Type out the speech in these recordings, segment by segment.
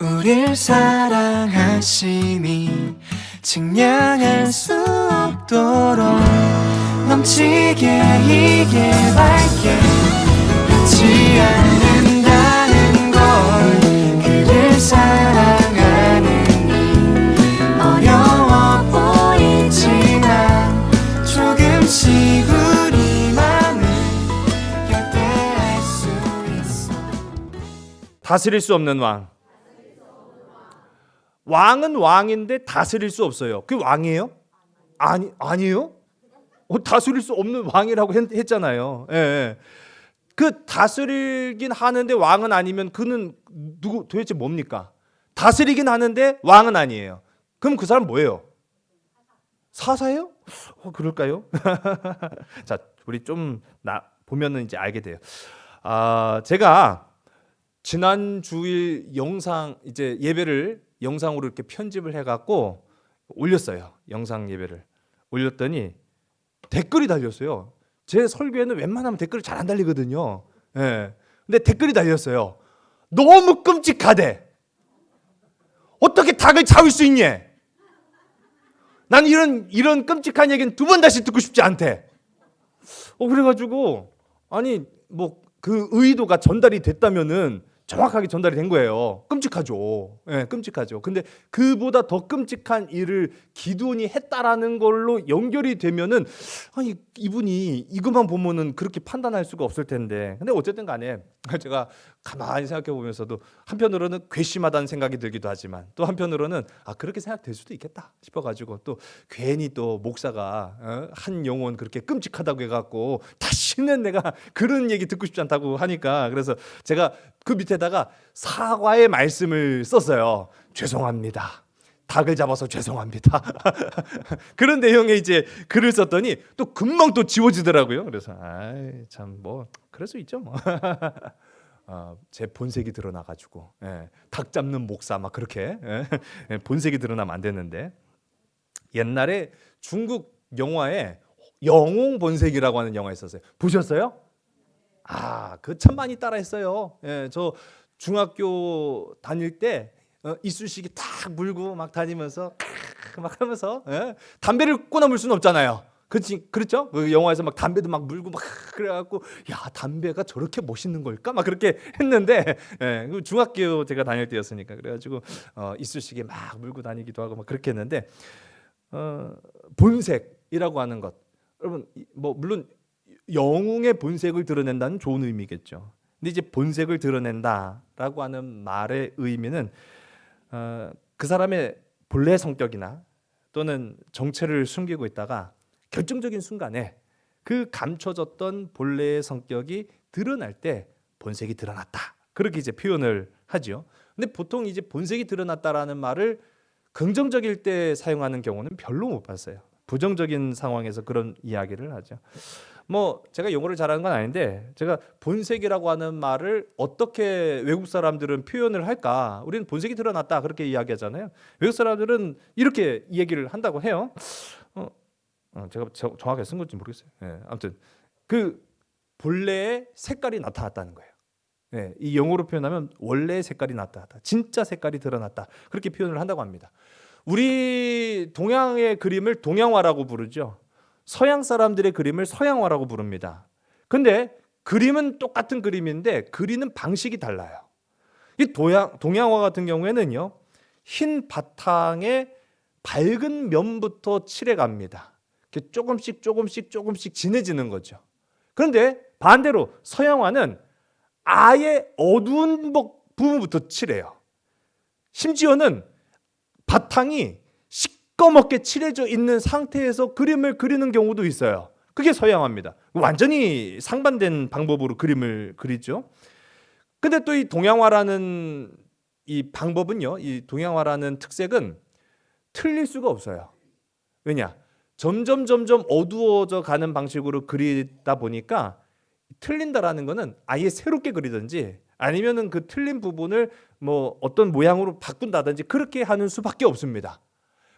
우릴 사랑하심이 측량할 수 없도록 넘치게 이게 밝게 변치 않는다는 걸 그를 사랑하는 이 어려워 보이지만 조금씩 우리 맘을 열대할 수 있어. 다스릴 수 없는 왕. 왕은 왕인데 다스릴 수 없어요. 그 왕이에요? 아니에요? 다스릴 수 없는 왕이라고 했잖아요. 예, 예. 그 다스리긴 하는데 왕은 아니면 그는 누구 도대체 뭡니까? 다스리긴 하는데 왕은 아니에요. 그럼 그 사람 뭐예요? 사사예요? 그럴까요? 자, 우리 좀 보면은 이제 알게 돼요. 제가 지난 주일 영상 이제 예배를 영상으로 이렇게 편집을 해갖고 올렸어요. 영상 예배를 올렸더니 댓글이 달렸어요. 제 설교에는 웬만하면 댓글이 잘 안 달리거든요. 예. 근데 댓글이 달렸어요. 너무 끔찍하대. 어떻게 닭을 잡을 수 있니? 난 이런 끔찍한 얘기는 두 번 다시 듣고 싶지 않대. 그래가지고 아니 뭐 그 의도가 전달이 됐다면은 정확하게 전달이 된 거예요. 끔찍하죠. 예, 끔찍하죠. 근데 그보다 더 끔찍한 일을 기드온이 했다라는 걸로 연결이 되면은 아니 이분이 이것만 보면은 그렇게 판단할 수가 없을 텐데. 근데 어쨌든 간에 제가 가만히 생각해 보면서도 한편으로는 괘씸하다는 생각이 들기도 하지만 또 한편으로는 그렇게 생각될 수도 있겠다 싶어가지고 또 괜히 또 목사가 한 영혼 그렇게 끔찍하다고 해갖고 다시는 내가 그런 얘기 듣고 싶지 않다고 하니까 그래서 제가 그 밑에다가 사과의 말씀을 썼어요. 죄송합니다. 닭을 잡아서 죄송합니다. 그런 내용의 이제 글을 썼더니 또 금방 또 지워지더라고요. 그래서 참 뭐 그럴 수 있죠 뭐. 제 본색이 드러나가지고 닭 잡는 목사 막 그렇게 본색이 드러나면 안 되는데 옛날에 중국 영화에 영웅 본색이라고 하는 영화 있었어요. 보셨어요? 그 참 많이 따라했어요. 저 중학교 다닐 때 이쑤시개 탁 물고 막 다니면서 막 하면서 담배를 끊어물 수는 없잖아요. 그렇죠? 그 영화에서 막 담배도 막 물고 막 그래갖고 야 담배가 저렇게 멋있는 걸까? 막 그렇게 했는데 중학교 제가 다닐 때였으니까 그래가지고 이쑤시개 막 물고 다니기도 하고 막 그렇게 했는데 본색이라고 하는 것 여러분 뭐 물론 영웅의 본색을 드러낸다는 좋은 의미겠죠. 근데 이제 본색을 드러낸다라고 하는 말의 의미는 그 사람의 본래 성격이나 또는 정체를 숨기고 있다가 결정적인 순간에 그 감춰졌던 본래의 성격이 드러날 때 본색이 드러났다. 그렇게 이제 표현을 하죠. 근데 보통 이제 본색이 드러났다라는 말을 긍정적일 때 사용하는 경우는 별로 못 봤어요. 부정적인 상황에서 그런 이야기를 하죠. 뭐 제가 영어를 잘하는 건 아닌데 제가 본색이라고 하는 말을 어떻게 외국 사람들은 표현을 할까? 우리는 본색이 드러났다 그렇게 이야기하잖아요. 외국 사람들은 이렇게 얘기를 한다고 해요. 제가 정확하게 쓴 건지 모르겠어요. 아무튼 그 본래의 색깔이 나타났다는 거예요. 이 영어로 표현하면 원래의 색깔이 나타났다. 진짜 색깔이 드러났다. 그렇게 표현을 한다고 합니다. 우리 동양의 그림을 동양화라고 부르죠. 서양 사람들의 그림을 서양화라고 부릅니다. 근데 그림은 똑같은 그림인데 그리는 방식이 달라요. 이 동양화 같은 경우에는요. 흰 바탕에 밝은 면부터 칠해 갑니다. 조금씩 진해지는 거죠. 그런데 반대로 서양화는 아예 어두운 부분부터 칠해요. 심지어는 바탕이 시꺼멓게 칠해져 있는 상태에서 그림을 그리는 경우도 있어요. 그게 서양화입니다. 완전히 상반된 방법으로 그림을 그리죠. 근데 또 이 동양화라는 이 방법은요, 이 동양화라는 특색은 틀릴 수가 없어요. 왜냐? 점점 어두워져 가는 방식으로 그리다 보니까 틀린다라는 거는 아예 새롭게 그리든지 아니면은 그 틀린 부분을 뭐 어떤 모양으로 바꾼다든지 그렇게 하는 수밖에 없습니다.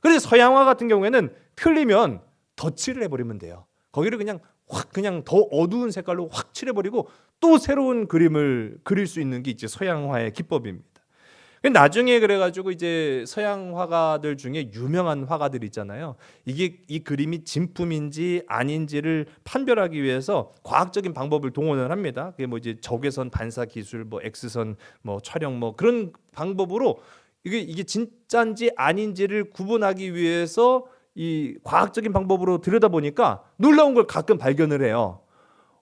그래서 서양화 같은 경우에는 틀리면 덧칠을 해버리면 돼요. 거기를 그냥 더 어두운 색깔로 확 칠해버리고 또 새로운 그림을 그릴 수 있는 게 이제 서양화의 기법입니다. 나중에 그래가지고 이제 서양 화가들 중에 유명한 화가들 있잖아요. 이게 이 그림이 진품인지 아닌지를 판별하기 위해서 과학적인 방법을 동원을 합니다. 그게 뭐 이제 적외선 반사 기술, 뭐 X선 뭐 촬영 뭐 그런 방법으로 이게 진짜인지 아닌지를 구분하기 위해서 이 과학적인 방법으로 들여다보니까 놀라운 걸 가끔 발견을 해요.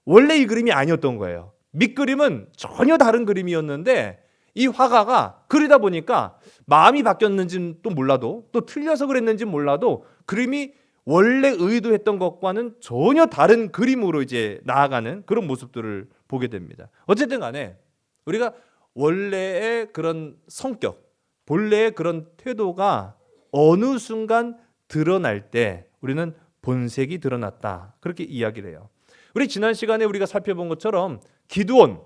원래 이 그림이 아니었던 거예요. 밑그림은 전혀 다른 그림이었는데 이 화가가 그리다 보니까 마음이 바뀌었는지는 또 몰라도 또 틀려서 그랬는지 몰라도 그림이 원래 의도했던 것과는 전혀 다른 그림으로 이제 나아가는 그런 모습들을 보게 됩니다. 어쨌든 간에 우리가 원래의 그런 성격, 본래의 그런 태도가 어느 순간 드러날 때 우리는 본색이 드러났다. 그렇게 이야기를 해요. 우리 지난 시간에 우리가 살펴본 것처럼 기드온,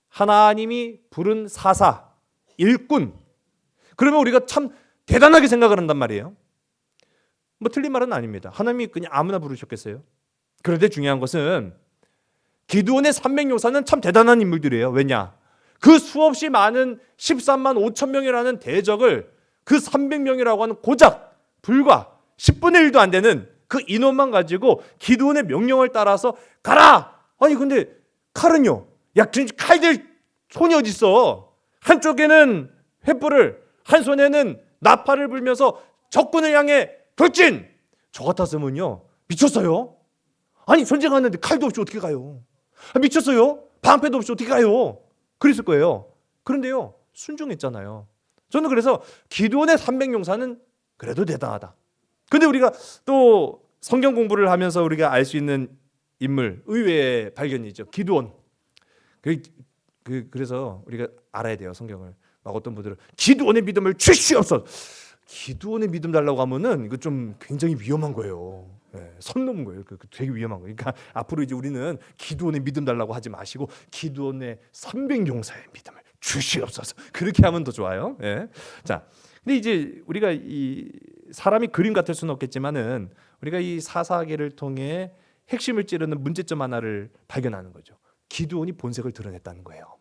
하나님이 부른 사사, 일꾼. 그러면 우리가 참 대단하게 생각을 한단 말이에요. 뭐 틀린 말은 아닙니다. 하나님이 그냥 아무나 부르셨겠어요? 그런데 중요한 것은 기드온의 300용사는 참 대단한 인물들이에요. 왜냐? 그 수없이 많은 13만 5천 명이라는 대적을 그 300명이라고 하는 고작 불과 10분의 1도 안 되는 그 인원만 가지고 기드온의 명령을 따라서 가라! 아니 근데 칼은요? 야, 칼들 손이 어디 있어? 한쪽에는 횃불을, 한 손에는 나팔을 불면서 적군을 향해 돌진. 저 같았으면요 미쳤어요. 아니 전쟁하는데 칼도 없이 어떻게 가요? 미쳤어요. 방패도 없이 어떻게 가요? 그랬을 거예요. 그런데요 순종했잖아요. 저는 그래서 기드온의 300용사는 그래도 대단하다. 근데 우리가 또 성경 공부를 하면서 우리가 알 수 있는 인물 의외의 발견이죠. 기드온. 그래서 우리가 알아야 돼요 성경을. 막 어떤 분들은 기드온의 믿음을 주시옵소서. 기드온의 믿음 달라고 하면은 이거 좀 굉장히 위험한 거예요. 선 넘은 거예요. 되게 위험한 거예요. 그러니까 앞으로 이제 우리는 기드온의 믿음 달라고 하지 마시고 기드온의 300용사의 믿음을 주시옵소서. 그렇게 하면 더 좋아요. 자, 근데 이제 우리가 이 사람이 그림 같을 수는 없겠지만은 우리가 이 사사기를 통해 핵심을 찌르는 문제점 하나를 발견하는 거죠. 기드온이 본색을 드러냈다는 거예요.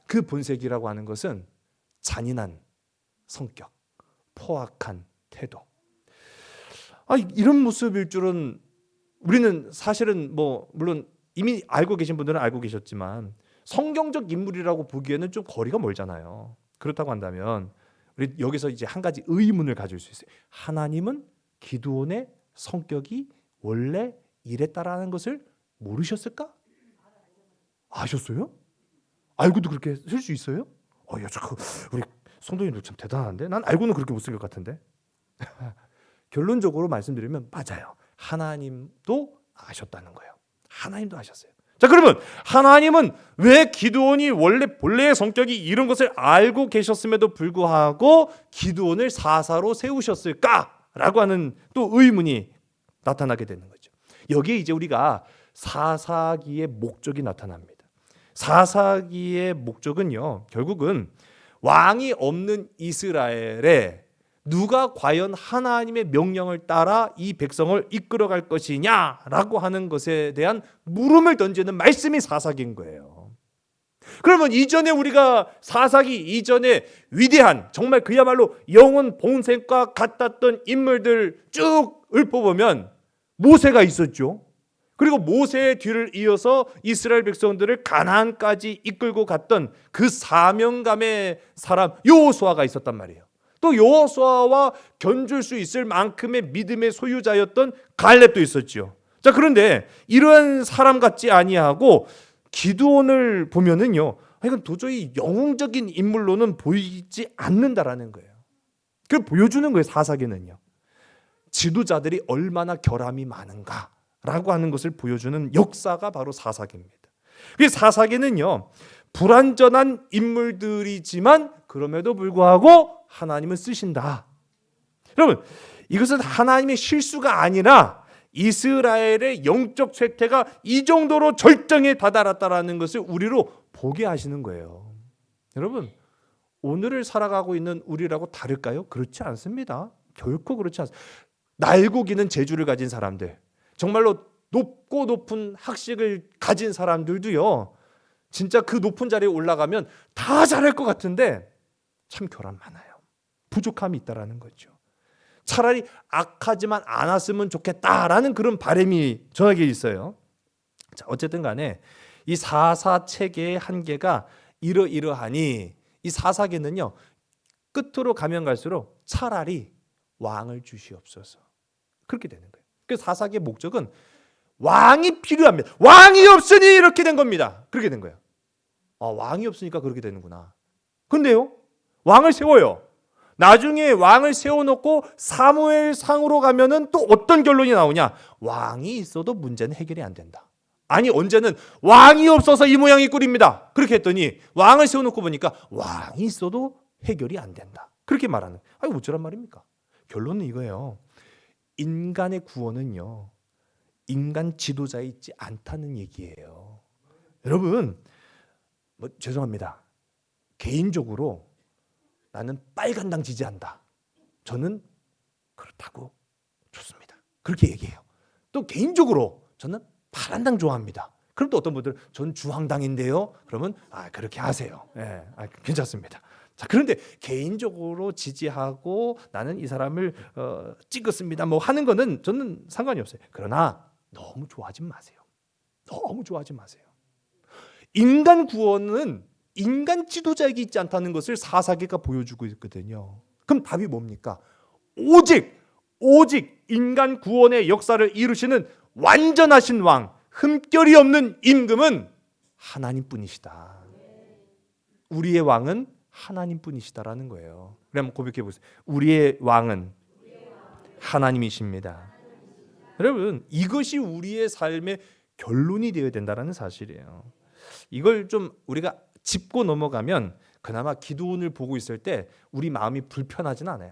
그 본색이라고 하는 것은 잔인한 성격, 포악한 태도. 이런 모습일 줄은 우리는 사실은 뭐 물론 이미 알고 계신 분들은 알고 계셨지만 성경적 인물이라고 보기에는 좀 거리가 멀잖아요. 그렇다고 한다면 우리 여기서 이제 한 가지 의문을 가질 수 있어요. 하나님은 기드온의 성격이 원래 이랬다라는 것을 모르셨을까? 아셨어요? 알고도 그렇게 쓸 수 있어요? 야, 우리 성도님들 참 대단한데? 난 알고는 그렇게 못 쓸 것 같은데. 결론적으로 말씀드리면 맞아요. 하나님도 아셨다는 거예요. 하나님도 아셨어요. 자, 그러면 하나님은 왜 기드온이 원래 본래의 성격이 이런 것을 알고 계셨음에도 불구하고 기드온을 사사로 세우셨을까라고 하는 또 의문이 나타나게 되는 거죠. 여기에 이제 우리가 사사기의 목적이 나타납니다. 사사기의 목적은요, 결국은 왕이 없는 이스라엘에 누가 과연 하나님의 명령을 따라 이 백성을 이끌어갈 것이냐라고 하는 것에 대한 물음을 던지는 말씀이 사사기인 거예요. 그러면 이전에 우리가 사사기 이전에 위대한 정말 그야말로 영원 본색과 같았던 인물들 쭉 읊어보면 모세가 있었죠. 그리고 모세의 뒤를 이어서 이스라엘 백성들을 가나안까지 이끌고 갔던 그 사명감의 사람 여호수아가 있었단 말이에요. 또 여호수아와 견줄 수 있을 만큼의 믿음의 소유자였던 갈렙도 있었죠. 자, 그런데 이러한 사람 같지 아니하고 기드온을 보면은요, 이건 도저히 영웅적인 인물로는 보이지 않는다라는 거예요. 그걸 보여주는 거예요. 사사기는요. 지도자들이 얼마나 결함이 많은가라고 하는 것을 보여주는 역사가 바로 사사기입니다. 그 사사기는요, 불완전한 인물들이지만 그럼에도 불구하고 하나님은 쓰신다. 여러분, 이것은 하나님의 실수가 아니라 이스라엘의 영적 쇠퇴가 이 정도로 절정에 다다랐다라는 것을 우리로 보게 하시는 거예요. 여러분, 오늘을 살아가고 있는 우리라고 다를까요? 그렇지 않습니다. 결코 그렇지 않습니다. 날고 기는 재주를 가진 사람들, 정말로 높고 높은 학식을 가진 사람들도요, 진짜 그 높은 자리에 올라가면 다 잘할 것 같은데 참 교란 많아요. 부족함이 있다라는 거죠. 차라리 악하지만 않았으면 좋겠다라는 그런 바람이 저에게 있어요. 자, 어쨌든 간에 이 사사 체계의 한계가 이러이러하니 이 사사계는요 끝으로 가면 갈수록 차라리 왕을 주시옵소서 그렇게 되는 거예요. 그 사사계의 목적은 왕이 필요합니다. 왕이 없으니 이렇게 된 겁니다. 그렇게 된 거예요. 왕이 없으니까 그렇게 되는구나. 근데요 왕을 세워요. 나중에 왕을 세워놓고 사무엘상으로 가면은 또 어떤 결론이 나오냐? 왕이 있어도 문제는 해결이 안 된다. 아니 언제는 왕이 없어서 이 모양이 꼴입니다. 그렇게 했더니 왕을 세워놓고 보니까 왕이 있어도 해결이 안 된다. 그렇게 말하는. 아니 어쩌란 말입니까? 결론은 이거예요. 인간의 구원은요 인간 지도자에 있지 않다는 얘기예요. 여러분 죄송합니다. 개인적으로 나는 빨간당 지지한다. 저는 그렇다고 좋습니다. 그렇게 얘기해요. 또 개인적으로 저는 파란당 좋아합니다. 그럼 또 어떤 분들은 전 주황당인데요. 그러면 그렇게 하세요. 예, 괜찮습니다. 자, 그런데 개인적으로 지지하고 나는 이 사람을 찍었습니다. 뭐 하는 거는 저는 상관이 없어요. 그러나 너무 좋아하지 마세요. 너무 좋아하지 마세요. 인간 구원은 인간 지도자에게 있지 않다는 것을 사사계가 보여주고 있거든요. 그럼 답이 뭡니까? 오직 인간 구원의 역사를 이루시는 완전하신 왕, 흠결이 없는 임금은 하나님뿐이시다. 우리의 왕은 하나님뿐이시다라는 거예요. 그래 한번 고백해 보세요. 우리의 왕은 하나님이십니다. 여러분 이것이 우리의 삶의 결론이 되어야 된다는 사실이에요. 이걸 좀 우리가 짚고 넘어가면 그나마 기도원을 보고 있을 때 우리 마음이 불편하진 않아요.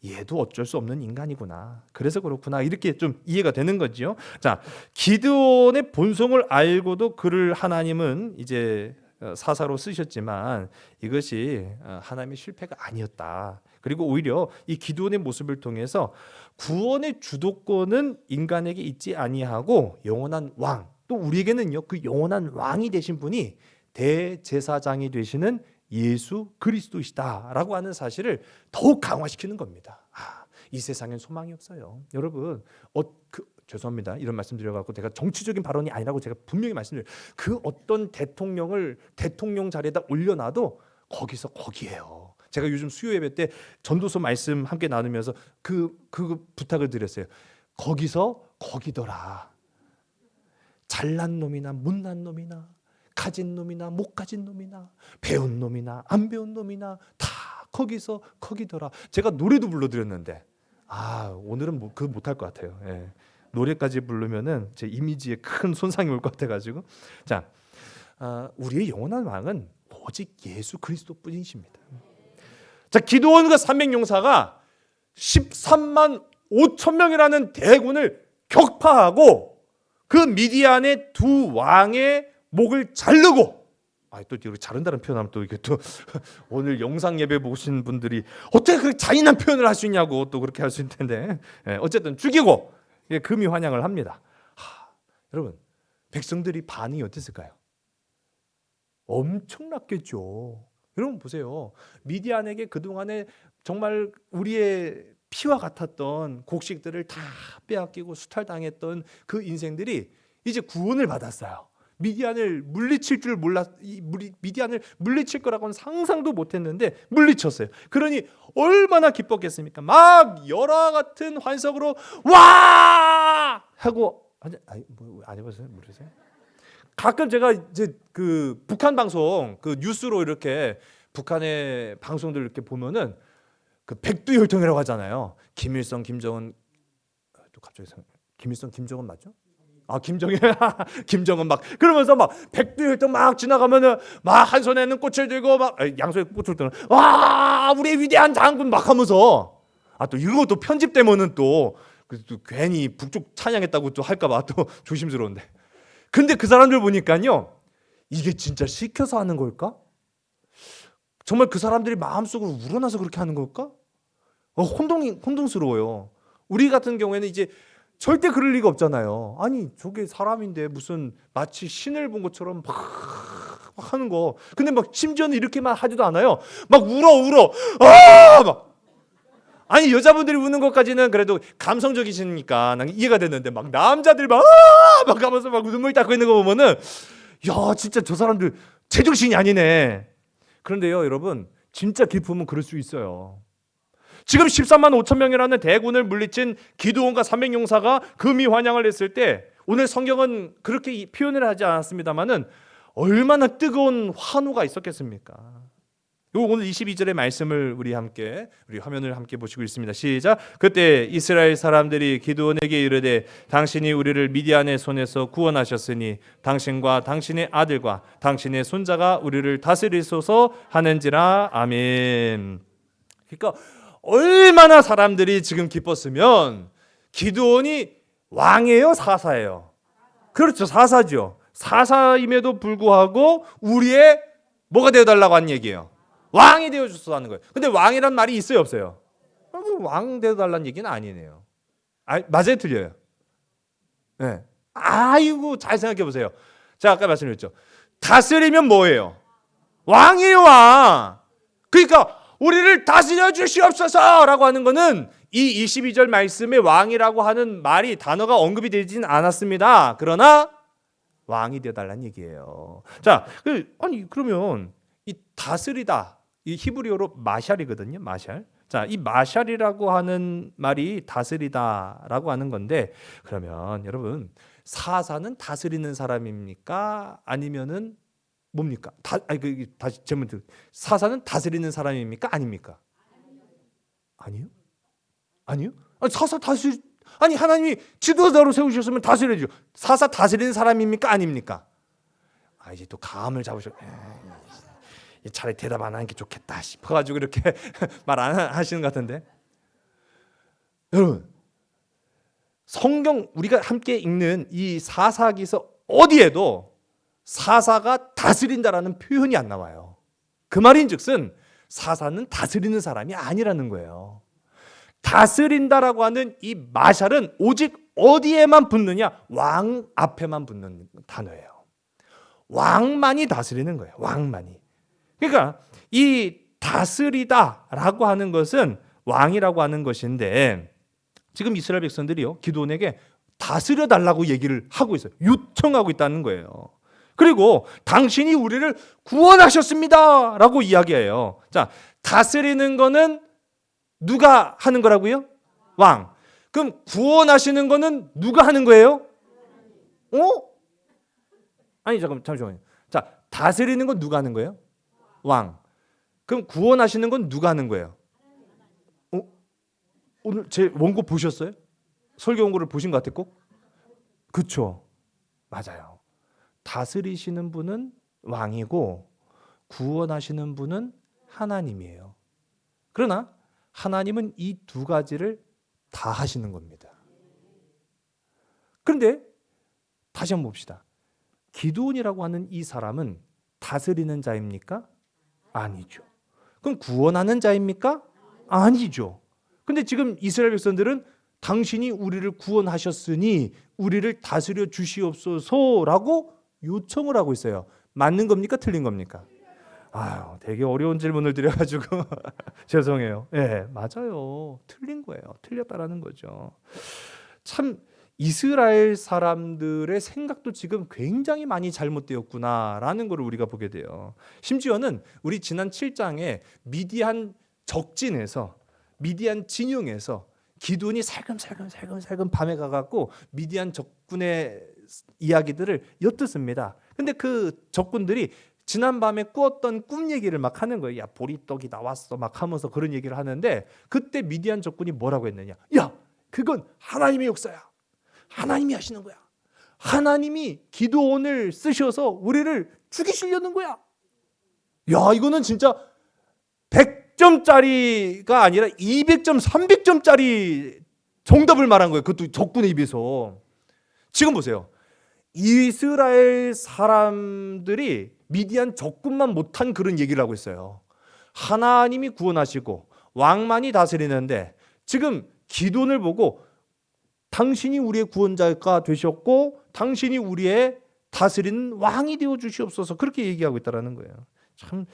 얘도 어쩔 수 없는 인간이구나. 그래서 그렇구나. 이렇게 좀 이해가 되는 거죠. 자, 기드온의 본성을 알고도 그를 하나님은 이제 사사로 쓰셨지만 이것이 하나님의 실패가 아니었다. 그리고 오히려 이 기드온의 모습을 통해서 구원의 주도권은 인간에게 있지 아니하고 영원한 왕, 또 우리에게는요 그 영원한 왕이 되신 분이 대제사장이 되시는 예수 그리스도이시다라고 하는 사실을 더욱 강화시키는 겁니다. 이 세상엔 소망이 없어요. 여러분 죄송합니다. 이런 말씀 드려갖고 제가 정치적인 발언이 아니라고 제가 분명히 말씀드려요. 그 어떤 대통령을 대통령 자리에다 올려놔도 거기서 거기에요. 제가 요즘 수요 예배 때 전도서 말씀 함께 나누면서 그 부탁을 드렸어요. 거기서 거기더라. 잘난 놈이나 못난 놈이나 가진 놈이나 못 가진 놈이나 배운 놈이나 안 배운 놈이나 다 거기서 거기더라. 제가 노래도 불러드렸는데 오늘은 못할 것 같아요. 예. 노래까지 부르면은 제 이미지에 큰 손상이 올 것 같아가지고 자 우리의 영원한 왕은 오직 예수 그리스도뿐이십니다. 자 기드온과 300용사가 13만 5천 명이라는 대군을 격파하고 그 미디안의 두 왕의 목을 자르고 또 이렇게 자른다는 표현하면 또 이게 또 오늘 영상 예배 보신 분들이 어떻게 그렇게 잔인한 표현을 할 수 있냐고 또 그렇게 할 수 있을 텐데 어쨌든 죽이고 금이 환영을 합니다. 여러분 백성들이 반응이 어땠을까요? 엄청났겠죠. 여러분 보세요. 미디안에게 그동안에 정말 우리의 피와 같았던 곡식들을 다 빼앗기고 수탈당했던 그 인생들이 이제 구원을 받았어요. 미디안을 물리칠 줄 미디안을 물리칠 거라고는 상상도 못했는데 물리쳤어요. 그러니 얼마나 기뻤겠습니까? 막 열화 같은 환석으로 와 하고 안 해보세요? 모르세요? 가끔 제가 이제 그 북한 방송 그 뉴스로 이렇게 북한의 방송들 이렇게 보면은 그 백두혈통이라고 하잖아요. 김일성, 김정은 또 갑자기 김일성, 김정은 맞죠? 김정일, 김정은 막 그러면서 막 백두혈통 막 지나가면은 막 한 손에는 꽃을 들고 막 양손에 꽃을 들고 와 우리의 위대한 장군 막 하면서 또 이것도 편집되면은 또 괜히 북쪽 찬양했다고 또 할까봐 또 조심스러운데. 근데 그 사람들 보니까요 이게 진짜 시켜서 하는 걸까? 정말 그 사람들이 마음속으로 우러나서 그렇게 하는 걸까? 혼동스러워요. 우리 같은 경우에는 이제 절대 그럴 리가 없잖아요. 아니 저게 사람인데 무슨 마치 신을 본 것처럼 막 막 하는 거. 근데 막 심지어는 이렇게만 하지도 않아요. 막 울어. 막. 아니 여자분들이 우는 것까지는 그래도 감성적이시니까 난 이해가 됐는데 막 남자들 막 하면서 막 눈물 닦고 있는 거 보면은 야 진짜 저 사람들 제정신이 아니네. 그런데요 여러분 진짜 기쁨은 그럴 수 있어요. 지금 13만 5천 명이라는 대군을 물리친 기드온과 300용사가 금이 환영을 했을 때 오늘 성경은 그렇게 표현을 하지 않았습니다만은 얼마나 뜨거운 환호가 있었겠습니까? 오늘 22절의 말씀을 우리 화면을 함께 보시고 있습니다. 시작. 그때 이스라엘 사람들이 기드온에게 이르되 당신이 우리를 미디안의 손에서 구원하셨으니 당신과 당신의 아들과 당신의 손자가 우리를 다스리소서 하는지라. 아멘. 그러니까 얼마나 사람들이 지금 기뻤으면 기드온이 왕이에요, 사사예요? 그렇죠, 사사죠. 사사임에도 불구하고 우리의 뭐가 되어달라고 하는 얘기예요? 왕이 되어줬어 하는 거예요. 근데 왕이란 말이 있어요, 없어요? 왕 되어달라는 얘기는 아니네요. 맞아요, 틀려요? 네. 아이고 잘 생각해 보세요. 제가 아까 말씀드렸죠. 다스리면 뭐예요? 왕이에요, 왕. 그러니까 우리를 다스려 주시옵소서라고 하는 거는 이 22절 말씀에 왕이라고 하는 말이 단어가 언급이 되진 않았습니다. 그러나 왕이 되어달라는 얘기예요. 자, 그러면 이 다스리다 이 히브리어로 마샬이거든요. 마샬. 자, 이 마샬이라고 하는 말이 다스리다라고 하는 건데 그러면 여러분 사사는 다스리는 사람입니까? 아니면은 뭡니까? 다시 질문 드릴게요. 사사는 다스리는 사람입니까? 아닙니까? 아니요? 사사 하나님이 지도자로 세우셨으면 다스려야죠. 사사 다스리는 사람입니까? 아닙니까? 이제 또 감을 잡으셨. 차라리 대답 안 하는 게 좋겠다 싶어가지고 이렇게 말 안 하시는 것 같은데. 여러분, 성경 우리가 함께 읽는 이 사사기서 어디에도 사사가 다스린다라는 표현이 안 나와요. 그 말인즉슨 사사는 다스리는 사람이 아니라는 거예요. 다스린다라고 하는 이 마샬은 오직 어디에만 붙느냐? 왕 앞에만 붙는 단어예요. 왕만이 다스리는 거예요. 왕만이. 그러니까 이 다스리다라고 하는 것은 왕이라고 하는 것인데 지금 이스라엘 백성들이요 기드온에게 다스려 달라고 얘기를 하고 있어요. 요청하고 있다는 거예요. 그리고 당신이 우리를 구원하셨습니다 라고 이야기해요. 자, 다스리는 거는 누가 하는 거라고요? 왕. 그럼 구원하시는 거는 누가 하는 거예요? 잠시만요. 자, 다스리는 건 누가 하는 거예요? 왕. 그럼 구원하시는 건 누가 하는 거예요? 오늘 제 원고 보셨어요? 설교 원고를 보신 것 같아 꼭? 그렇죠. 맞아요. 다스리시는 분은 왕이고 구원하시는 분은 하나님이에요. 그러나 하나님은 이 두 가지를 다 하시는 겁니다. 그런데 다시 한번 봅시다. 기드온이라고 하는 이 사람은 다스리는 자입니까? 아니죠. 그럼 구원하는 자입니까? 아니죠. 근데 지금 이스라엘 백성들은 당신이 우리를 구원하셨으니 우리를 다스려 주시옵소서라고 요청을 하고 있어요. 맞는 겁니까? 틀린 겁니까? 되게 어려운 질문을 드려가지고 죄송해요. 네, 맞아요. 틀린 거예요. 틀렸다라는 거죠. 참 이스라엘 사람들의 생각도 지금 굉장히 많이 잘못되었구나라는 걸 우리가 보게 돼요. 심지어는 우리 지난 7장에 미디안 적진에서 미디안 진영에서 기드온이 살금살금 밤에 가갖고 미디안 적군의 이야기들을 엿듣습니다. 근데 그 적군들이 지난 밤에 꾸었던 꿈 얘기를 막 하는 거예요. 야, 보리떡이 나왔어 막 하면서 그런 얘기를 하는데 그때 미디안 적군이 뭐라고 했느냐? 야, 그건 하나님의 역사야. 하나님이 하시는 거야. 하나님이 기드온을 쓰셔서 우리를 죽이시려는 거야. 야, 이거는 진짜 100점짜리가 아니라 200점, 300점짜리 정답을 말한 거예요. 그것도 적군의 입에서. 지금 보세요. 이스라엘 사람들이 미디안 적군만 못한 그런 얘기를 하고 있어요. 하나님이 구원하시고 왕만이 다스리는데 지금 기드온을 보고 당신이 우리의 구원자가 되셨고 당신이 우리의 다스리는 왕이 되어 주시옵소서 그렇게 얘기하고 있다라는 거예요. 참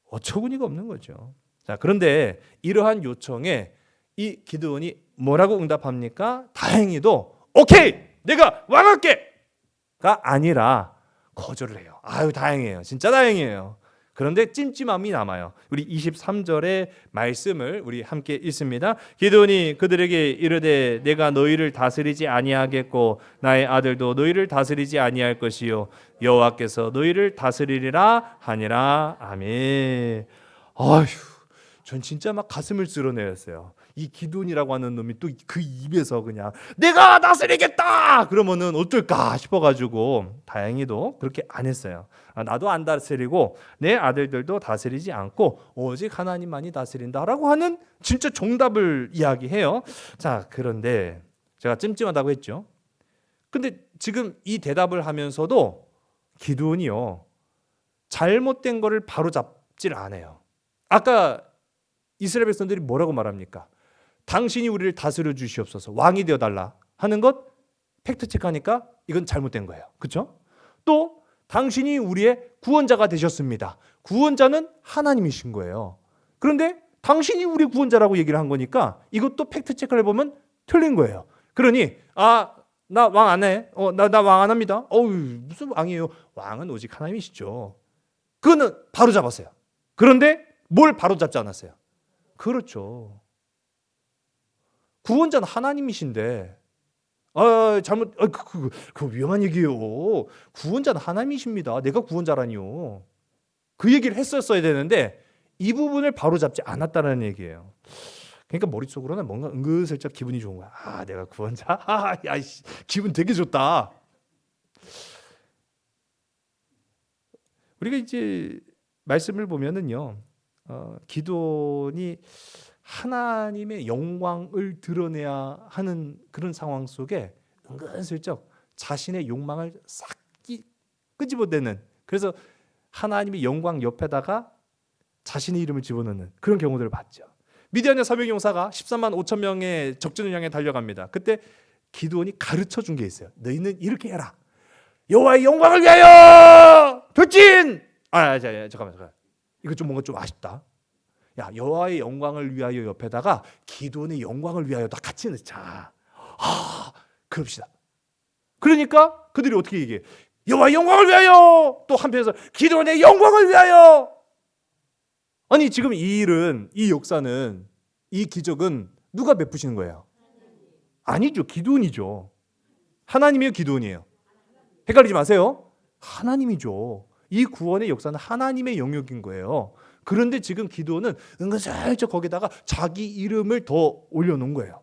어처구니가 없는 거죠. 자, 그런데 이러한 요청에 이 기드온이 뭐라고 응답합니까? 다행히도 오케이 내가 왕할게가 아니라 거절을 해요. 아유 다행이에요. 진짜 다행이에요. 그런데 찜찜함이 남아요. 우리 23절의 말씀을 우리 함께 읽습니다. 기드온이 그들에게 이르되 내가 너희를 다스리지 아니하겠고 나의 아들도 너희를 다스리지 아니할 것이요 여호와께서 너희를 다스리리라 하니라. 아멘. 아휴, 전 진짜 막 가슴을 쓸어내렸어요. 이 기드온이라고 하는 놈이 또 그 입에서 그냥 내가 다스리겠다 그러면은 어떨까 싶어가지고 다행히도 그렇게 안 했어요. 나도 안 다스리고 내 아들들도 다스리지 않고 오직 하나님만이 다스린다라고 하는 진짜 정답을 이야기해요. 자, 그런데 제가 찜찜하다고 했죠. 근데 지금 이 대답을 하면서도 기드온이요 잘못된 거를 바로 잡질 않아요. 아까 이스라엘 백성들이 뭐라고 말합니까? 당신이 우리를 다스려 주시옵소서 왕이 되어달라 하는 것 팩트 체크하니까 이건 잘못된 거예요. 그렇죠? 또 당신이 우리의 구원자가 되셨습니다. 구원자는 하나님이신 거예요. 그런데 당신이 우리 구원자라고 얘기를 한 거니까 이것도 팩트 체크를 해보면 틀린 거예요. 그러니 나 왕 안 해. 나 왕 안 합니다. 무슨 왕이에요? 왕은 오직 하나님이시죠. 그거는 바로 잡았어요. 그런데 뭘 바로 잡지 않았어요? 그렇죠. 구원자는 하나님이신데 잘못 그 위험한 얘기예요. 구원자는 하나님이십니다. 내가 구원자라니요. 그 얘기를 했었어야 되는데 이 부분을 바로 잡지 않았다는 얘기예요. 그러니까 머릿속으로는 뭔가 은근슬쩍 기분이 좋은 거야. 내가 구원자? 기분 되게 좋다. 우리가 이제 말씀을 보면은요. 기드온이 하나님의 영광을 드러내야 하는 그런 상황 속에 은근슬쩍 자신의 욕망을 싹 끄집어내는, 그래서 하나님의 영광 옆에다가 자신의 이름을 집어넣는 그런 경우들을 봤죠. 미디안의 사명용사가 13만 5천 명의 적진을 향해 달려갑니다. 그때 기드온이 가르쳐 준 게 있어요. 너희는 이렇게 해라. 여호와의 영광을 위하여 돌진. 잠깐만. 이거 좀 뭔가 좀 아쉽다. 여호와의 영광을 위하여 옆에다가 기드온의 영광을 위하여 다 같이 넣자. 그럽시다. 그러니까 그들이 어떻게 얘기해? 여호와의 영광을 위하여. 또 한편에서 기드온의 영광을 위하여. 아니 지금 이 일은, 이 역사는, 이 기적은 누가 베푸시는 거예요? 아니죠. 기드온이죠. 하나님이에요, 기드온이에요? 헷갈리지 마세요. 하나님이죠. 이 구원의 역사는 하나님의 영역인 거예요. 그런데 지금 기드온은 은근슬쩍 거기다가 자기 이름을 더 올려놓은 거예요.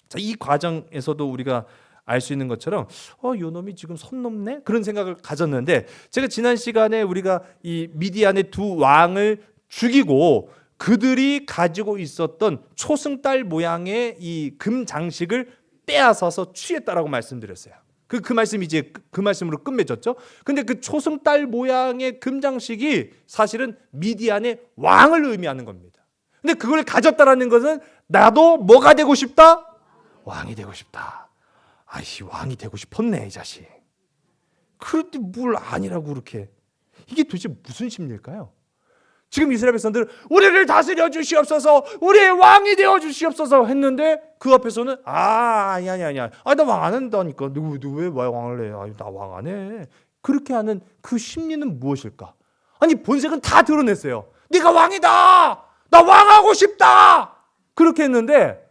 자, 이 과정에서도 우리가 알 수 있는 것처럼 요 놈이 지금 선 넘네? 그런 생각을 가졌는데, 제가 지난 시간에 우리가 이 미디안의 두 왕을 죽이고 그들이 가지고 있었던 초승달 모양의 이 금 장식을 빼앗아서 취했다라고 말씀드렸어요. 그 말씀이 이제 그 말씀으로 끝맺었죠. 근데 그 초승달 모양의 금장식이 사실은 미디안의 왕을 의미하는 겁니다. 근데 그걸 가졌다라는 것은 나도 뭐가 되고 싶다? 왕이 되고 싶다. 왕이 되고 싶었네 이 자식. 그럴 때 뭘 아니라고 그렇게. 이게 도대체 무슨 심리일까요? 지금 이스라엘 백성들은 우리를 다스려 주시옵소서, 우리의 왕이 되어 주시옵소서 했는데 그 앞에서는 아니야. 나 왕 안 한다니까. 누구 왜 왕을 해? 나 왕 안 해. 그렇게 하는 그 심리는 무엇일까? 본색은 다 드러냈어요. 네가 왕이다. 나 왕하고 싶다. 그렇게 했는데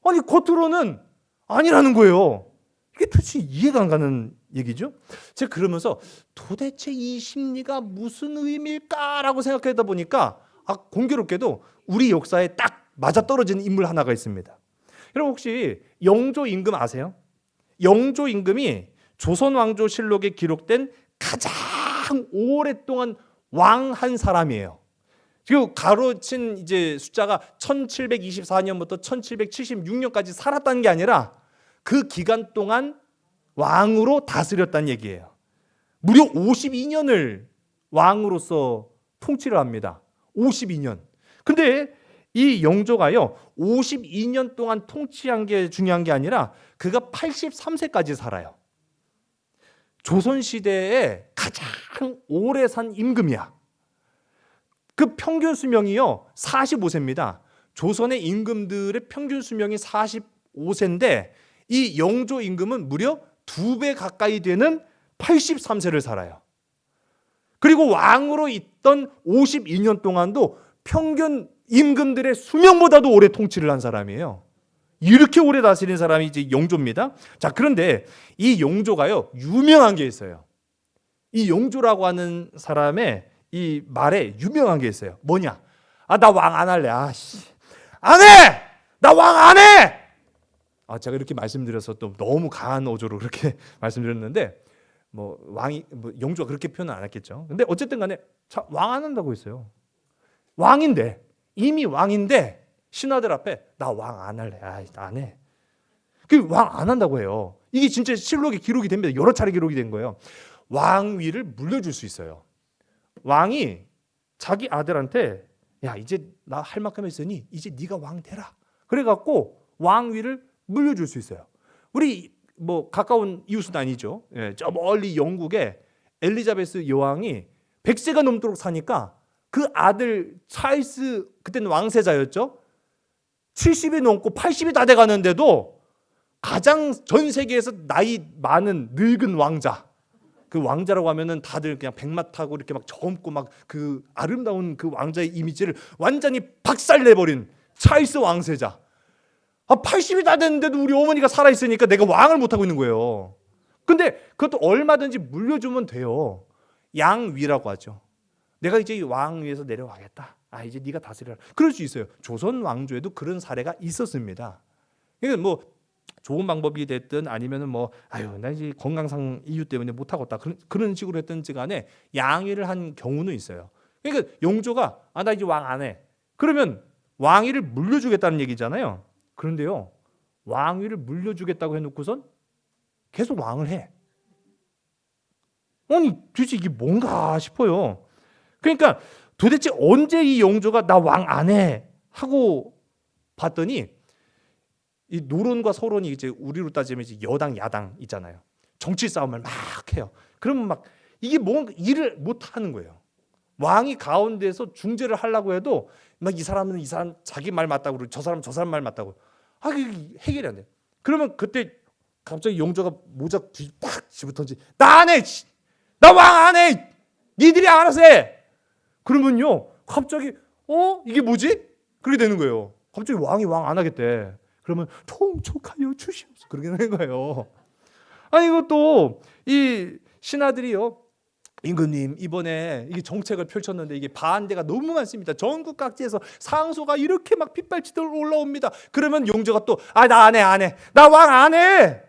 겉으로는 아니라는 거예요. 이게 도대체 이해가 안 가는 얘기죠. 제가 그러면서 도대체 이 심리가 무슨 의미일까라고 생각하다 보니까 공교롭게도 우리 역사에 딱 맞아떨어지는 인물 하나가 있습니다. 여러분 혹시 영조 임금 아세요? 영조 임금이 조선왕조실록에 기록된 가장 오랫동안 왕한 사람이에요. 지금 가로친 이제 숫자가 1724년부터 1776년까지 살았다는 게 아니라 그 기간 동안 왕으로 다스렸다는 얘기예요. 무려 52년을 왕으로서 통치를 합니다. 52년. 근데 이 영조가요 52년 동안 통치한 게 중요한 게 아니라 그가 83세까지 살아요. 조선 시대에 가장 오래 산 임금이야. 그 평균 수명이요 45세입니다. 조선의 임금들의 평균 수명이 45세인데 이 영조 임금은 무려 2배 가까이 되는 83세를 살아요. 그리고 왕으로 있던 52년 동안도 평균 임금들의 수명보다도 오래 통치를 한 사람이에요. 이렇게 오래 다스린 사람이 이제 영조입니다. 자, 그런데 이 영조가요 유명한 게 있어요. 이 영조라고 하는 사람의 이 말에 유명한 게 있어요. 뭐냐? 나 왕 안 할래. 안 해! 나 왕 안 해! 제가 이렇게 말씀드려서 또 너무 강한 어조로 그렇게 말씀드렸는데 뭐 왕이 영조가 그렇게 표현은 안 했겠죠. 근데 어쨌든 간에 왕 안 한다고 했어요. 왕인데 이미 왕인데 신하들 앞에 나 왕 안 할래. 안 해. 그 왕 안 한다고 해요. 이게 진짜 실록에 기록이 됩니다. 여러 차례 기록이 된 거예요. 왕위를 물려줄 수 있어요. 왕이 자기 아들한테 야 이제 나 할 만큼 했으니 이제 네가 왕 되라. 그래갖고 왕위를 물려줄 수 있어요. 우리 뭐 가까운 이웃은 아니죠. 저 멀리 영국에 엘리자베스 여왕이 100세가 넘도록 사니까 그 아들 찰스 그때는 왕세자였죠. 70이 넘고 80이 다 돼가는데도 가장 전 세계에서 나이 많은 늙은 왕자. 그 왕자라고 하면은 다들 그냥 백마 타고 이렇게 막 젊고 막 그 아름다운 그 왕자의 이미지를 완전히 박살내버린 찰스 왕세자. 80이 다 됐는데도 우리 어머니가 살아있으니까 내가 왕을 못하고 있는 거예요. 근데 그것도 얼마든지 물려주면 돼요. 양위라고 하죠. 내가 이제 왕위에서 내려가겠다. 이제 네가 다스려라. 그럴 수 있어요. 조선 왕조에도 그런 사례가 있었습니다. 그러니까 뭐 좋은 방법이 됐든 아니면은 나 이제 건강상 이유 때문에 못 하겠다. 그런 식으로 했든지 간에 양위를 한 경우는 있어요. 그러니까 영조가 나 이제 왕 안 해. 그러면 왕위를 물려주겠다는 얘기잖아요. 그런데요. 왕위를 물려주겠다고 해놓고선 계속 왕을 해. 도대체 이게 뭔가 싶어요. 그러니까 도대체 언제 이 영조가 나 왕 안 해 하고 봤더니 이 노론과 서론이 이제 우리로 따지면 이제 여당 야당 있잖아요. 정치 싸움을 막 해요. 그러면 막 이게 뭔가 일을 못 하는 거예요. 왕이 가운데서 중재를 하려고 해도 막 이 사람은 이 사람 자기 말 맞다고 그러고 저 사람 말 맞다고. 그게 해결이 안 돼. 그러면 그때 갑자기 영조가 모자 팍 집어던지 나 안 해. 나 왕 안 해. 니들이 알아서 해. 그러면요. 갑자기 이게 뭐지? 그렇게 되는 거예요. 갑자기 왕이 왕 안 하겠대. 그러면 통촉하여 주시옵소서. 그렇게 되는 거예요. 이것도 이 신하들이요. 임금님 이번에 이게 정책을 펼쳤는데 이게 반대가 너무 많습니다. 전국 각지에서 상소가 이렇게 막 빗발치도록 올라옵니다. 그러면 용조가 또 나 안 해. 나 왕 안 해.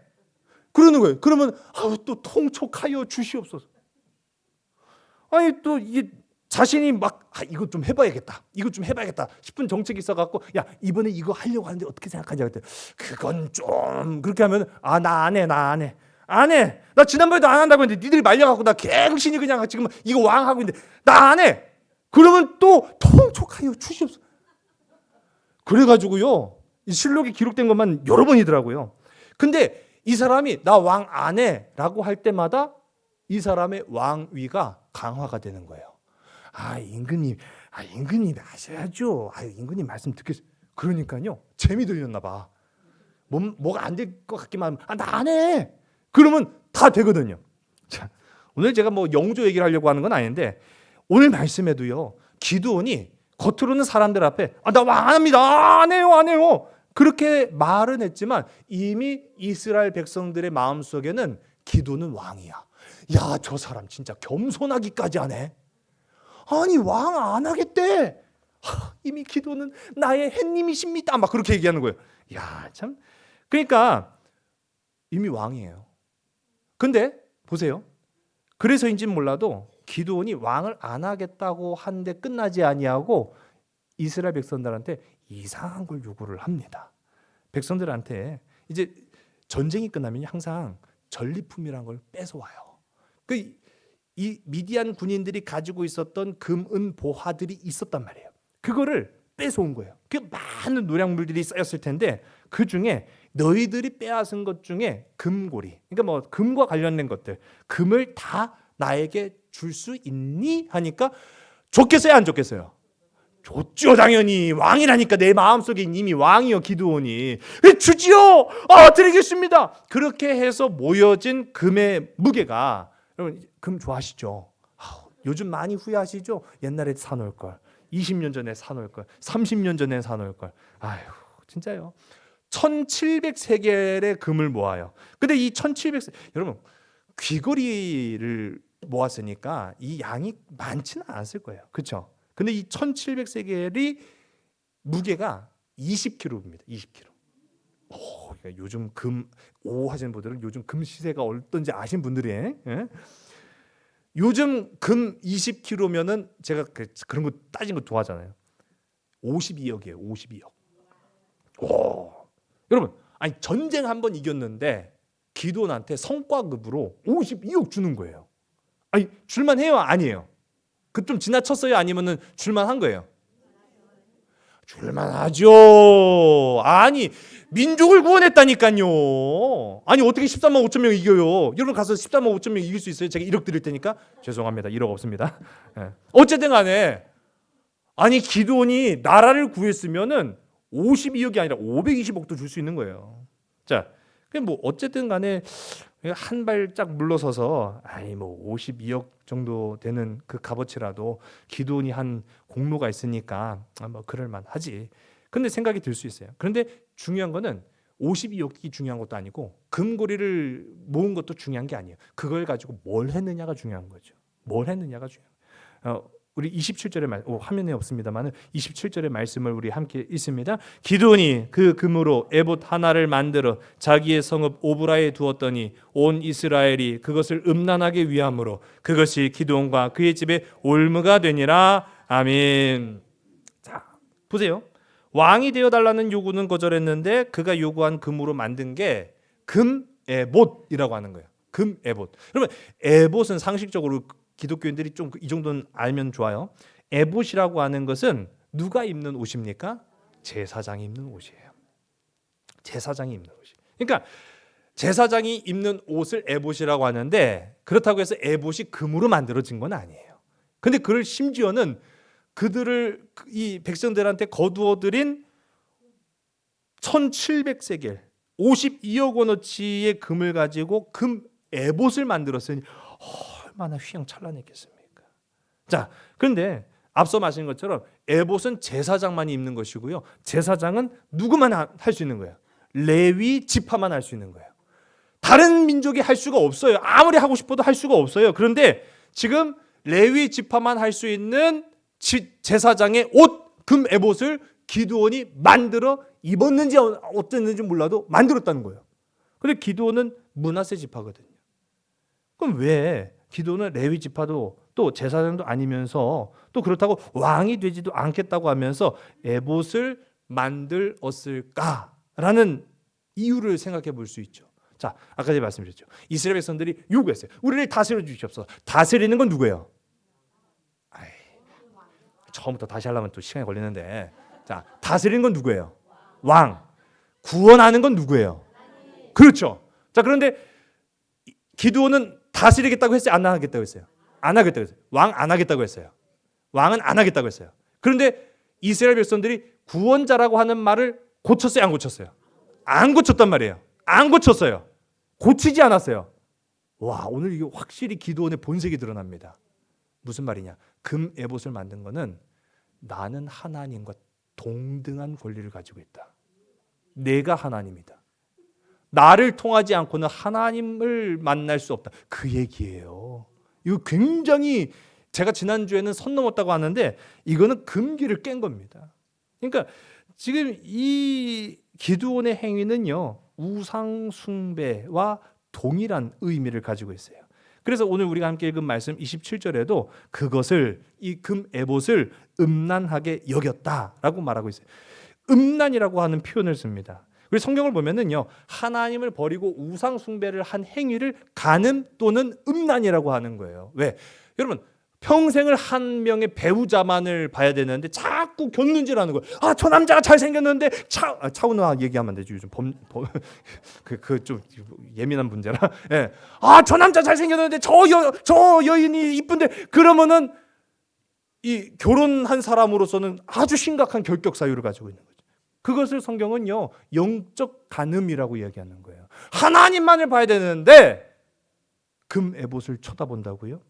그러는 거예요. 그러면 또 통촉하여 주시옵소서. 또 이게 자신이 막 이거 좀 해봐야겠다. 싶은 정책이 있어갖고 야 이번에 이거 하려고 하는데 어떻게 생각하냐 그때 그건 좀 그렇게 하면 나 안 해. 나 지난번에도 안 한다고 했는데 니들이 말려갖고 나 갱신이 그냥 지금 이거 왕하고 있는데 나 안 해. 그러면 또 통촉하여 주시옵소서. 그래가지고요 이 실록이 기록된 것만 여러 번이더라고요. 근데 이 사람이 나 왕 안 해라고 할 때마다 이 사람의 왕위가 강화가 되는 거예요. 임금님 하셔야죠. 임금님 말씀 듣겠어요. 그러니까요 재미 들렸나 봐. 뭐가 안 될 것 같기만 하면 나 안 해. 그러면 다 되거든요. 자, 오늘 제가 영조 얘기를 하려고 하는 건 아닌데 오늘 말씀에도요 기드온이 겉으로는 사람들 앞에 나 왕 안 합니다. 안 해요. 그렇게 말은 했지만 이미 이스라엘 백성들의 마음속에는 기드온은 왕이야. 야, 저 사람 진짜 겸손하기까지 하네. 왕 안 하겠대. 이미 기도는 나의 햇님이십니다. 막 그렇게 얘기하는 거예요. 야, 참. 그러니까 이미 왕이에요. 근데 보세요. 그래서인지는 몰라도 기드온이 왕을 안 하겠다고 하는데 끝나지 아니하고 이스라엘 백성들한테 이상한 걸 요구를 합니다. 백성들한테 이제 전쟁이 끝나면 항상 전리품이라는 걸 뺏어와요. 이 미디안 군인들이 가지고 있었던 금, 은, 보화들이 있었단 말이에요. 그거를 뺏어온 거예요. 그 많은 노량물들이 쌓였을 텐데 그 중에 너희들이 빼앗은 것 중에 금고리, 그러니까 뭐 금과 관련된 것들, 금을 다 나에게 줄 수 있니? 하니까 좋겠어요, 안 좋겠어요? 좋죠, 당연히. 왕이라니까. 내 마음속에 이미 왕이요, 기드온이. 주지요. 드리겠습니다. 그렇게 해서 모여진 금의 무게가, 여러분 금 좋아하시죠? 요즘 많이 후회하시죠? 옛날에 사놓을 걸, 20년 전에 사놓을 걸, 30년 전에 사놓을 걸. 아휴, 진짜요. 1700세겔의 금을 모아요. 근데 이 1700, 여러분 귀걸이를 모았으니까 이 양이 많지는 않았을 거예요. 그렇죠? 근데 이 1700세겔이 무게가 20kg입니다. 20kg. 그러니까 요즘 금 하시는 분들은 요즘 금 시세가 어떤지 아신 분들이, 예? 요즘 금 20kg면은 제가 그런 거 따진 거 좋아하잖아요. 52억이에요. 52억. 여러분, 아니 전쟁 한 번 이겼는데 기드온한테 성과급으로 52억 주는 거예요. 아니 줄만 해요, 아니에요? 그 좀 지나쳤어요, 아니면은 줄만 한 거예요? 줄만 하죠. 아니 민족을 구원했다니까요. 아니 어떻게 13만 5천 명 이겨요? 여러분 가서 13만 5천 명 이길 수 있어요? 제가 1억 드릴 테니까. 죄송합니다, 1억 없습니다. 어쨌든 간에 아니 기드온이 나라를 구했으면은 52억이 아니라 520억도 줄 수 있는 거예요. 자, 뭐 어쨌든 간에 한 발짝 물러서서 아니 뭐 52억 정도 되는 그 값어치라도 기드온이 한 공로가 있으니까 뭐 그럴 만하지. 근데 생각이 들 수 있어요. 그런데 중요한 거는 52억이 중요한 것도 아니고 금고리를 모은 것도 중요한 게 아니에요. 그걸 가지고 뭘 했느냐가 중요한 거죠. 뭘 했느냐가 중요해요. 우리 27절의 말, 화면에 없습니다만 27절의 말씀을 우리 함께 읽습니다. 기드온이 그 금으로 에봇 하나를 만들어 자기의 성읍 오브라에 두었더니 온 이스라엘이 그것을 음란하게 위함으로 그것이 기드온과 그의 집에 올무가 되니라. 아멘. 자, 보세요. 왕이 되어달라는 요구는 거절했는데 그가 요구한 금으로 만든 게 금 에봇이라고 하는 거예요. 금 에봇. 여러분 에봇은 상식적으로 기독교인들이 좀 이 정도는 알면 좋아요. 에봇이라고 하는 것은 누가 입는 옷입니까? 제사장이 입는 옷이에요. 제사장이 입는 옷이. 그러니까 제사장이 입는 옷을 에봇이라고 하는데 그렇다고 해서 에봇이 금으로 만들어진 건 아니에요. 근데 그를 심지어는 그들을 이 백성들한테 거두어들인 1700세겔 52억 원어치의 금을 가지고 금 에봇을 만들었으니 얼마나 휘황찬란했겠습니까? 자, 그런데 앞서 말씀인 것처럼 에봇은 제사장만이 입는 것이고요. 제사장은 누구만 할 수 있는 거예요. 레위 지파만 할 수 있는 거예요. 다른 민족이 할 수가 없어요. 아무리 하고 싶어도 할 수가 없어요. 그런데 지금 레위 지파만 할 수 있는 제사장의 옷, 금 에봇을 기드온이 만들어 입었는지 어땠는지 몰라도 만들었다는 거예요. 그런데 기드온은 므낫세 지파거든요. 그럼 왜 기드온은 레위 지파도 또 제사장도 아니면서 또 그렇다고 왕이 되지도 않겠다고 하면서 에봇을 만들었을까라는 이유를 생각해 볼 수 있죠. 자, 아까 제가 말씀드렸죠. 이스라엘 백성들이 요구했어요. 우리를 다스려 주시옵소서. 다스리는 건 누구예요? 처음부터 다시 하려면 또 시간이 걸리는데, 자, 다스리는 건 누구예요? 왕. 구원하는 건 누구예요? 그렇죠. 자, 그런데 기드온은 다스리겠다고 했어요? 안 하겠다고 했어요? 안 하겠다고 했어요. 왕 안 하겠다고 했어요. 왕은 안 하겠다고 했어요. 그런데 이스라엘 백성들이 구원자라고 하는 말을 고쳤어요? 안 고쳤어요? 안 고쳤단 말이에요. 안 고쳤어요. 고치지 않았어요. 와, 오늘 이게 확실히 기드온의 본색이 드러납니다. 무슨 말이냐? 금 에봇을 만든 거는 나는 하나님과 동등한 권리를 가지고 있다. 내가 하나님이다. 나를 통하지 않고는 하나님을 만날 수 없다. 그 얘기예요. 이거 굉장히 제가 지난주에는 선 넘었다고 하는데 이거는 금기를 깬 겁니다. 그러니까 지금 이 기드온의 행위는요. 우상 숭배와 동일한 의미를 가지고 있어요. 그래서 오늘 우리가 함께 읽은 말씀 27절에도 그것을 이 금 에봇을 음란하게 여겼다라고 말하고 있어요. 음란이라고 하는 표현을 씁니다. 우리 성경을 보면은요. 하나님을 버리고 우상 숭배를 한 행위를 간음 또는 음란이라고 하는 거예요. 왜? 여러분 평생을 한 명의 배우자만을 봐야 되는데 자꾸 견눈질하는 거예요. 아, 저 남자가 잘생겼는데 차은우 얘기하면 안 되지. 요즘 좀 예민한 문제라. 예. 아, 저 남자 잘생겼는데 저 여인이 이쁜데, 그러면은 이 결혼한 사람으로서는 아주 심각한 결격 사유를 가지고 있는 거죠. 그것을 성경은요, 영적 간음이라고 이야기하는 거예요. 하나님만을 봐야 되는데 금 에봇을 쳐다본다고요?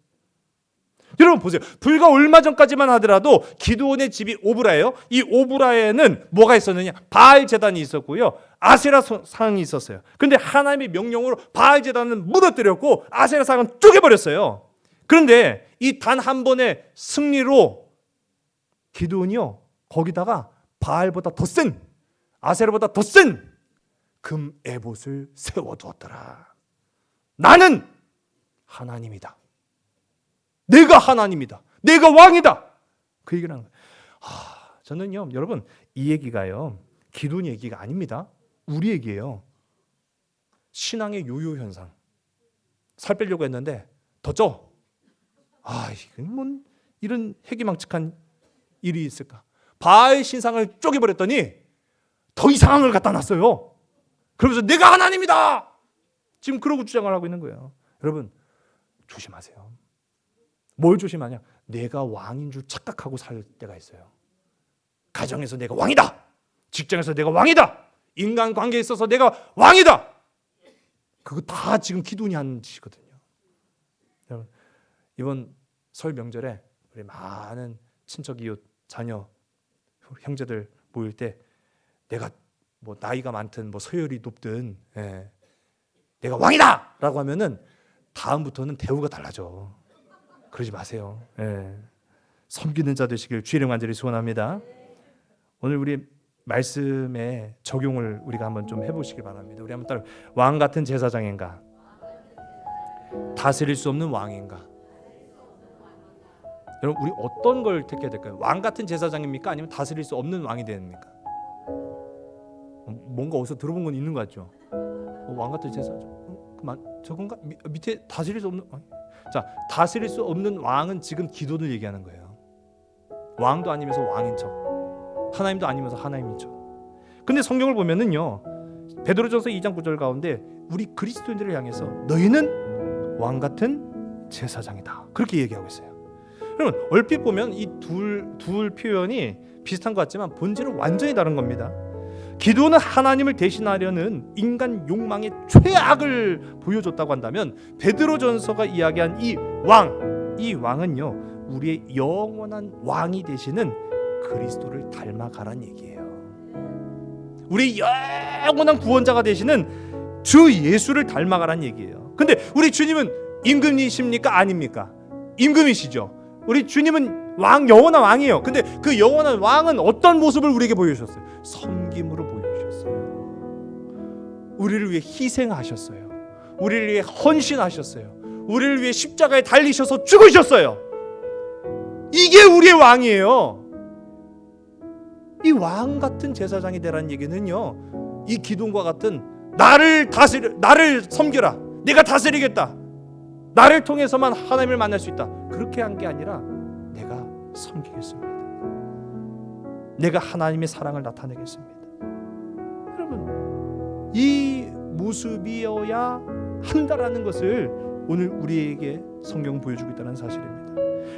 여러분 보세요. 불과 얼마 전까지만 하더라도 기드온의 집이 오브라예요. 이 오브라에는 뭐가 있었느냐? 바알 제단이 있었고요, 아세라 상이 있었어요. 그런데 하나님의 명령으로 바알 제단은 무너뜨렸고 아세라 상은 쪼개버렸어요. 그런데 이 단 한 번의 승리로 기드온이요, 거기다가 바알보다 더 센, 아세라보다 더 센 금 에봇을 세워두었더라. 나는 하나님이다. 내가 하나님이다. 내가 왕이다. 그 얘기를 하는 거예요. 저는요, 여러분, 이 얘기가요, 기도원 얘기가 아닙니다. 우리 얘기예요. 신앙의 요요 현상. 살 빼려고 했는데 더 쪄. 이건 뭐 이런 해기망측한 일이 있을까? 바알 신상을 쪼개버렸더니 더 이상한 걸 갖다 놨어요. 그러면서 내가 하나님이다. 지금 그러고 주장을 하고 있는 거예요. 여러분, 조심하세요. 뭘 조심하냐? 내가 왕인 줄 착각하고 살 때가 있어요. 가정에서 내가 왕이다. 직장에서 내가 왕이다. 인간관계에 있어서 내가 왕이다. 그거 다 지금 기도원이 하는 짓이거든요. 여러분, 이번 설 명절에 우리 많은 친척 이웃 자녀 형제들 모일 때 내가 뭐 나이가 많든 뭐 서열이 높든 내가 왕이다 라고 하면은 다음부터는 대우가 달라져. 그러지 마세요. 섬기는 자 되시길 주의 이름 간절히 소원합니다. 오늘 우리 말씀의 적용을 우리가 한번 좀 해보시길 바랍니다. 우리 한번 따라. 왕 같은 제사장인가? 다스릴 수 없는 왕인가? 여러분, 우리 어떤 걸 택해야 될까요? 왕 같은 제사장입니까? 아니면 다스릴 수 없는 왕이 됩니까? 뭔가 어디서 들어본 건 있는 것 같죠? 왕 같은 제사장. 저건가? 밑에 다스릴 수 없는 왕. 자, 다스릴 수 없는 왕은 지금 기도를 얘기하는 거예요. 왕도 아니면서 왕인 척, 하나님도 아니면서 하나님인 척. 근데 성경을 보면은요, 베드로전서 2장 9절 가운데 우리 그리스도인들을 향해서 너희는 왕 같은 제사장이다, 그렇게 얘기하고 있어요. 여러분, 얼핏 보면 이 둘 표현이 비슷한 것 같지만 본질은 완전히 다른 겁니다. 기도는 하나님을 대신하려는 인간 욕망의 최악을 보여줬다고 한다면, 베드로전서가 이야기한 이 왕은요, 우리의 영원한 왕이 되시는 그리스도를 닮아가란 얘기예요. 우리 영원한 구원자가 되시는 주 예수를 닮아가란 얘기예요. 근데 우리 주님은 임금이십니까? 아닙니까? 임금이시죠. 우리 주님은 영원한 왕이에요. 근데 그 영원한 왕은 어떤 모습을 우리에게 보여주셨어요? 섬김으로 보여주셨어요. 우리를 위해 희생하셨어요. 우리를 위해 헌신하셨어요. 우리를 위해 십자가에 달리셔서 죽으셨어요. 이게 우리의 왕이에요. 이 왕 같은 제사장이 되라는 얘기는요, 이 기도원과 같은 나를 섬겨라, 내가 다스리겠다, 나를 통해서만 하나님을 만날 수 있다, 그렇게 한 게 아니라 내가 섬기겠습니다. 내가 하나님의 사랑을 나타내겠습니다. 여러분, 이 모습이어야 한다라는 것을 오늘 우리에게 성경은 보여주고 있다는 사실입니다.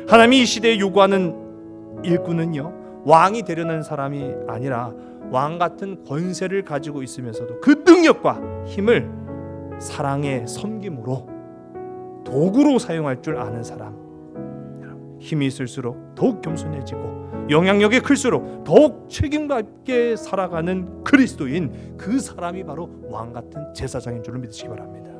하나님이 이 시대에 요구하는 일꾼은요, 왕이 되려는 사람이 아니라 왕 같은 권세를 가지고 있으면서도 그 능력과 힘을 사랑의 섬김으로 도구로 사용할 줄 아는 사람. 힘이 있을수록 더욱 겸손해지고 영향력이 클수록 더욱 책임감 있게 살아가는 그리스도인, 그 사람이 바로 왕 같은 제사장인 줄로 믿으시기 바랍니다.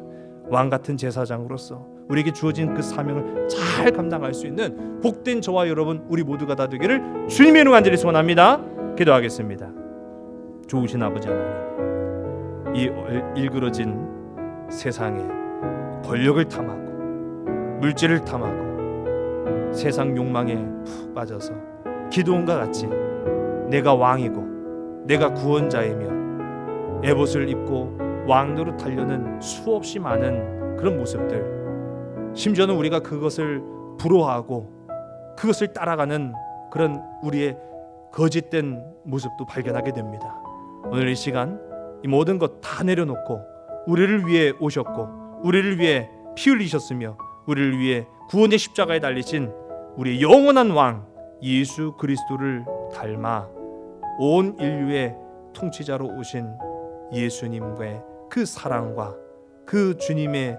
왕 같은 제사장으로서 우리에게 주어진 그 사명을 잘 감당할 수 있는 복된 저와 여러분, 우리 모두가 다 되기를 주님의 이름으로 간절히 소원합니다. 기도하겠습니다. 좋으신 아버지 하나님, 이 일그러진 세상에 권력을 탐하고 물질을 탐하고 세상 욕망에 푹 빠져서 기도원과 같이 내가 왕이고 내가 구원자이며 에봇을 입고 왕노릇 하려는 수없이 많은 그런 모습들, 심지어는 우리가 그것을 부러워하고 그것을 따라가는 그런 우리의 거짓된 모습도 발견하게 됩니다. 오늘 이 시간 이 모든 것 다 내려놓고 우리를 위해 오셨고 우리를 위해 피 흘리셨으며 우리를 위해 구원의 십자가에 달리신 우리 영원한 왕 예수 그리스도를 닮아 온 인류의 통치자로 오신 예수님과의 그 사랑과 그 주님의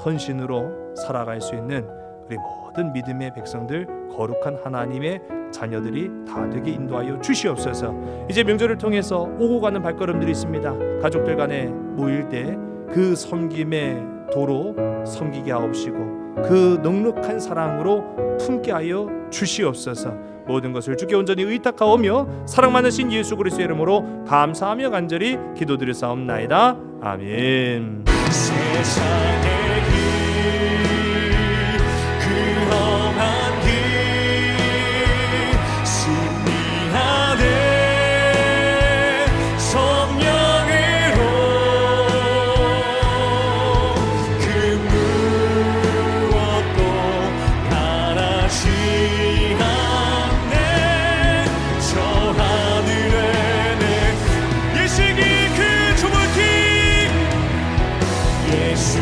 헌신으로 살아갈 수 있는 우리 모든 믿음의 백성들, 거룩한 하나님의 자녀들이 다 되게 인도하여 주시옵소서. 이제 명절을 통해서 오고 가는 발걸음들이 있습니다. 가족들 간에 모일 때 그 섬김의 도로 섬기게 하옵시고 그 넉넉한 사랑으로 품게 하여 주시옵소서. 모든 것을 주께 온전히 의탁하오며 사랑 많으신 예수 그리스도의 이름으로 감사하며 간절히 기도드렸사옵나이다. 아멘. 세상의 길, 그 험한 길 승리하네 성령으로 그 무엇도 바라지 않네 저 하늘에 내 예식이 그 좁은 길 예수